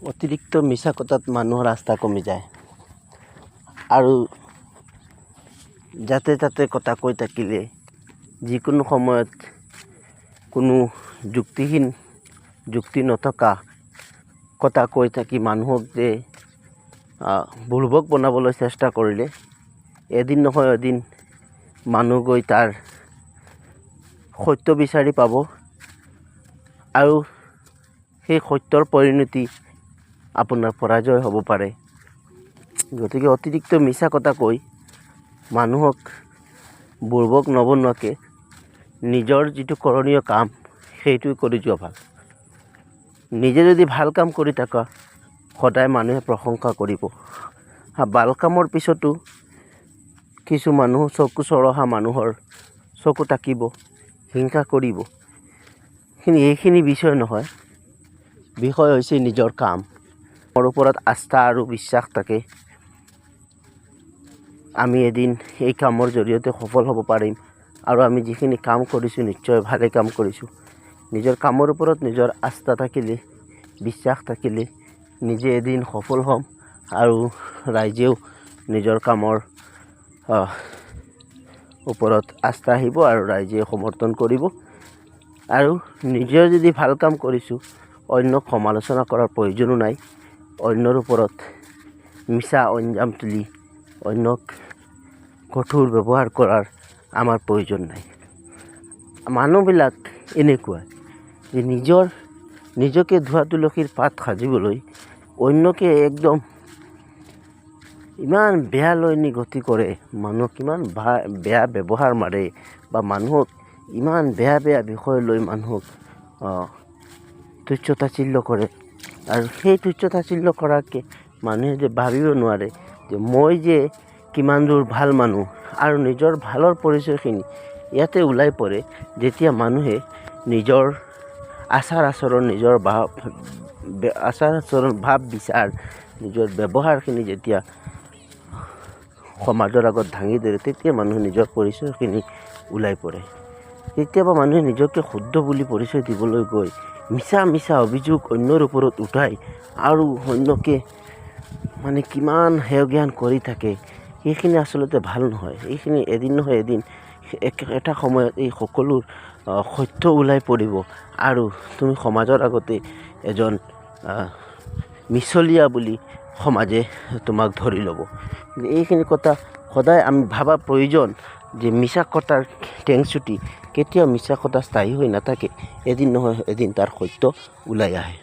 অতিৰিক্ত মিছা কথাত মানুহৰ আস্থা কমি যায় আৰু যাতে তাতে কথা কৈ থাকিলে যিকোনো সময়ত কোনো যুক্তি নথকা কথা কৈ থাকি মানুহক যে বুৰ্বক বনাবলৈ চেষ্টা কৰিলে এদিন নহয় এদিন মানুহ গৈ তাৰ সত্য বিচাৰি পাব আৰু সেই সত্যৰ পৰিণতি আপোনাৰ পৰাজয় হ'ব পাৰে। গতিকে অতিৰিক্ত মিছা কথা কৈ মানুহক বুৰ্বক নবনোৱাকৈ নিজৰ যিটো কৰণীয় কাম সেইটো কৰি যোৱা ভাল। নিজে যদি ভাল কাম কৰি থাকা সদায় মানুহে প্ৰশংসা কৰিব। ভাল কামৰ পিছতো কিছু মানুহ চকু চৰহা মানুহৰ চকু টাকিব, হিংসা কৰিব। কিন্তু এইখিনি বিষয় নহয়, বিষয় হৈছে নিজৰ কাম। মোৰ ওপৰত আস্থা আৰু বিশ্বাস থাকে আমি এদিন এই কামৰ জৰিয়তে সফল হ'ব পাৰিম আৰু আমি যিখিনি কাম কৰিছোঁ নিশ্চয় ভালে কাম কৰিছোঁ। নিজৰ কামৰ ওপৰত নিজৰ আস্থা থাকিলে, বিশ্বাস থাকিলে নিজে এদিন সফল হ'ম আৰু ৰাইজেও নিজৰ কামৰ ওপৰত আস্থা আহিব আৰু ৰাইজে সমৰ্থন কৰিব। আৰু নিজে যদি ভাল কাম কৰিছোঁ অন্যক সমালোচনা কৰাৰ প্ৰয়োজনো নাই। অন্যৰ ওপৰত মিছা অঞ্জাম তুলি অন্যক কঠোৰ ব্যৱহাৰ কৰাৰ আমাৰ প্ৰয়োজন নাই। মানুহবিলাক এনেকুৱা যে নিজকে ধোৱা তুলসীৰ পাত সাজিবলৈ অন্যকে একদম ইমান বেয়ালৈ নি গতি কৰে, মানুহক ইমান বেয়া ব্যৱহাৰ মাৰে বা মানুহক ইমান বেয়া বিষয় লৈ মানুহক তুচ্ছ তাচ্ছিল্য কৰে। আৰু সেই তুচ্ছ তাচ্ছিল্য কৰাকে মানুহে যে ভাবিব নোৱাৰে যে মই যে কিমান দূৰ ভাল মানুহ আৰু নিজৰ ভালৰ পৰিচয়খিনি ইয়াতে ওলাই পৰে যেতিয়া মানুহে নিজৰ আচাৰ আচৰণ, নিজৰ ভাৱ বিচাৰ, নিজৰ ব্যৱহাৰখিনি যেতিয়া সমাজৰ আগত দাঙি ধৰে তেতিয়া মানুহে নিজৰ পৰিচয়খিনি ওলাই পৰে। কেতিয়াবা মানুহে নিজকে শুদ্ধ বুলি পৰিচয় দিবলৈ গৈ মিছা অভিযোগ অন্যৰ ওপৰত উঠাই আৰু অন্যকে কিমান হেয় জ্ঞান কৰি থাকে। এইখিনি আচলতে ভাল নহয়। এইখিনি এদিন নহয় এদিন এটা সময়ত এই সকলোৰ সত্য ওলাই পৰিব আৰু তুমি সমাজৰ আগতে এজন মিছলীয়া বুলি সমাজে তোমাক ধৰি ল'ব। এইখিনি কথা সদায় আমি ভাবা প্ৰয়োজন যে মিছা কথাৰ টেংচুটি কেতিয়াও মিছা কথা স্থায়ী হৈ নাথাকে। এদিন নহয় এদিন তাৰ সত্য ওলাই আহে।